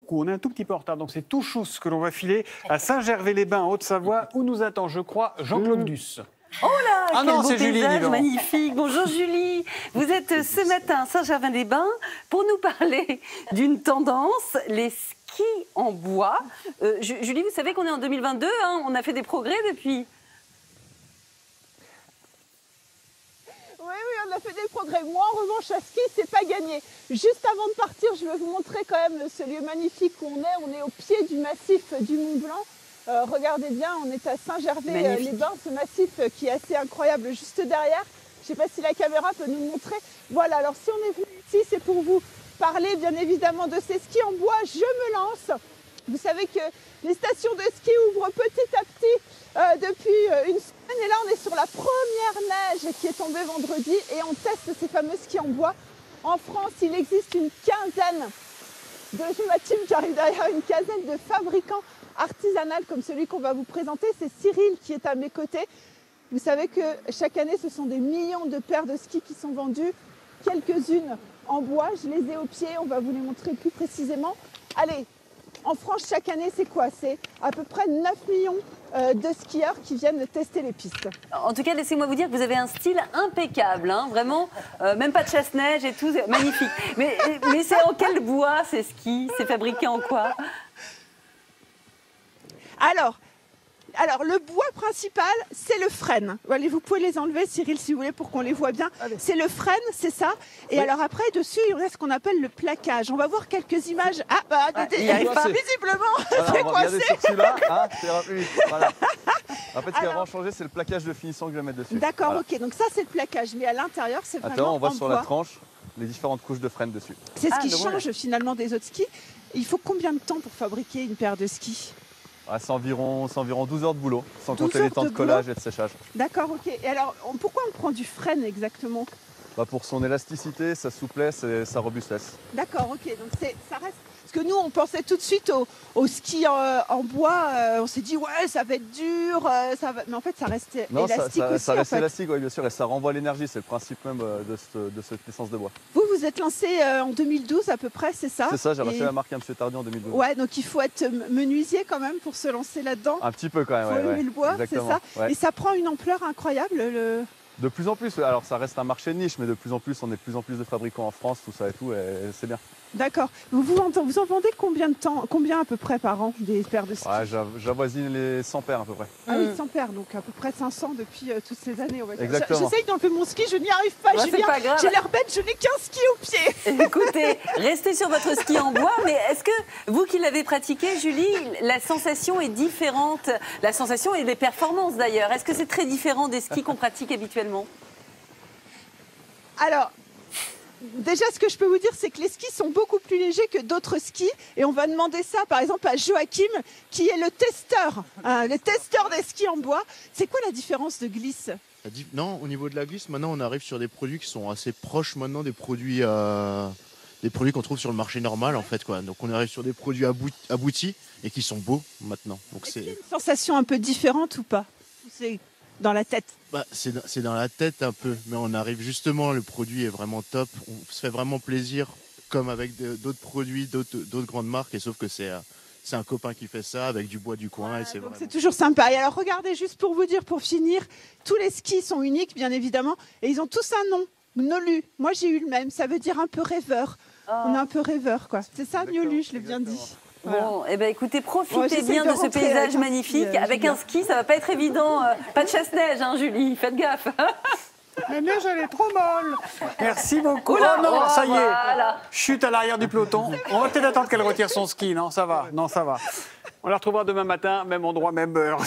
beaucoup. On est un tout petit peu en retard, donc c'est tout chousse que l'on va filer à Saint-Gervais-les-Bains, en Haute-Savoie, où nous attend, je crois, Jean-Claude Duss. Oh là, ah quel non, beau c'est Julie, paysage dis donc. magnifique. Bonjour Julie. Vous êtes ce matin à Saint-Gervais-les-Bains pour nous parler d'une tendance, les skis en bois. Julie, vous savez qu'on est en 2022, hein, on a fait des progrès depuis. Oui, on a fait des progrès. Moi, en revanche, à ski, c'est pas gagné. Juste avant de partir, je vais vous montrer quand même ce lieu magnifique où on est. On est au pied du massif du Mont Blanc. Regardez bien, on est à Saint-Gervais-les-Bains, ce massif qui est assez incroyable juste derrière. Je ne sais pas si la caméra peut nous montrer. Voilà, alors si on est venu ici, c'est pour vous parler bien évidemment de ces skis en bois. Je me lance. Vous savez que les stations de ski ouvrent petit à petit depuis une semaine. Et là, on est sur la première neige qui est tombée vendredi et on teste ces fameux skis en bois. En France, il existe une quinzaine de ma team qui arrive derrière, une quinzaine de fabricants artisanaux comme celui qu'on va vous présenter. C'est Cyril qui est à mes côtés. Vous savez que chaque année, ce sont des millions de paires de skis qui sont vendues, quelques-unes en bois. Je les ai au pied, on va vous les montrer plus précisément. Allez, en France, chaque année, c'est quoi? C'est à peu près 9 millions de skieurs qui viennent tester les pistes. En tout cas, laissez-moi vous dire que vous avez un style impeccable, hein, vraiment, même pas de chasse-neige et tout, magnifique. Mais c'est en quel bois ces skis? C'est fabriqué en quoi? Alors, le bois principal, c'est le frêne. Allez, vous pouvez les enlever, Cyril, si vous voulez, pour qu'on les voit bien. C'est le frêne, c'est ça. Et oui. Alors après, dessus, il y a ce qu'on appelle le plaquage. On va voir quelques images. Ah, bah, il n'y arrive pas. Visiblement, c'est coincé. Sur celui-là, hein, ça ira plus vite. Voilà. En fait, ce qui va vraiment changer, c'est le plaquage de finissant que je vais mettre dessus. D'accord, voilà. Ok. Donc ça, c'est le plaquage. Mais à l'intérieur, c'est vraiment on voit en sur bois. la tranche les différentes couches de frêne dessus. C'est ce qui change finalement des autres skis. Il faut combien de temps pour fabriquer une paire de skis? C'est environ 12 heures de boulot, sans compter les temps de collage et de séchage. D'accord, ok. Et alors, pourquoi on prend du frêne exactement? Pour son élasticité, sa souplesse et sa robustesse. D'accord, ok. Donc ça reste... Parce que nous, on pensait tout de suite au ski en bois. On s'est dit, ouais, ça va être dur. Mais en fait, ça reste élastique aussi. Ça reste élastique, oui, bien sûr. Et ça renvoie l'énergie. C'est le principe même de cette essence de bois. Vous êtes lancé en 2012 à peu près, c'est ça? C'est ça, j'ai racheté la marque à M. Tardy en 2012. Ouais, donc il faut être menuisier quand même pour se lancer là-dedans. Un petit peu quand même, ouais. Faut aimer le bois, c'est ça. Ouais. Et ça prend une ampleur incroyable. De plus en plus, alors ça reste un marché de niche, mais de plus en plus, on est de plus en plus de fabricants en France, tout ça et tout, et c'est bien. D'accord. Vous en vendez combien à peu près par an, des paires de ski? J'avoisine les 100 paires à peu près. Ah oui, 100 paires, donc à peu près 500 depuis toutes ces années. On va dire. Exactement. J'essaye d'enlever mon ski, je n'y arrive pas, Julien. J'ai l'air bête, je n'ai qu'un ski au pied. Écoutez, restez sur votre ski en bois, mais est-ce que vous qui l'avez pratiqué, Julie, la sensation est différente? La sensation et les performances d'ailleurs. Est-ce que c'est très différent des skis qu'on pratique habituellement? Alors, déjà, ce que je peux vous dire, c'est que les skis sont beaucoup plus légers que d'autres skis. Et on va demander ça, par exemple, à Joachim, qui est le testeur des skis en bois. C'est quoi la différence de glisse? Non, au niveau de la glisse, maintenant, on arrive sur des produits qui sont assez proches maintenant des produits qu'on trouve sur le marché normal, en fait, quoi. Donc, on arrive sur des produits aboutis et qui sont beaux maintenant. Donc, c'est une sensation un peu différente ou pas? C'est dans la tête? C'est dans la tête un peu, mais on arrive justement, le produit est vraiment top, on se fait vraiment plaisir, comme avec d'autres produits, d'autres grandes marques, et sauf que c'est un copain qui fait ça avec du bois du coin. Voilà, donc c'est toujours sympa. Et alors regardez, juste pour vous dire, pour finir, tous les skis sont uniques bien évidemment, et ils ont tous un nom, Nolu. Moi j'ai eu le même, ça veut dire un peu rêveur. On est un peu rêveur, quoi. C'est ça, Nolu, je l'ai bien dit. Voilà. Bon, eh ben, écoutez, profitez bien de ce paysage magnifique. Avec un ski, ça va pas être évident. Pas de chasse-neige, hein, Julie, faites gaffe. La neige, elle est trop molle. Merci beaucoup. Oula, oh non, ça y est. Voilà. Chute à l'arrière du peloton. On va peut-être attendre qu'elle retire son ski. Non, ça va. Non, ça va. On la retrouvera demain matin, même endroit, même heure.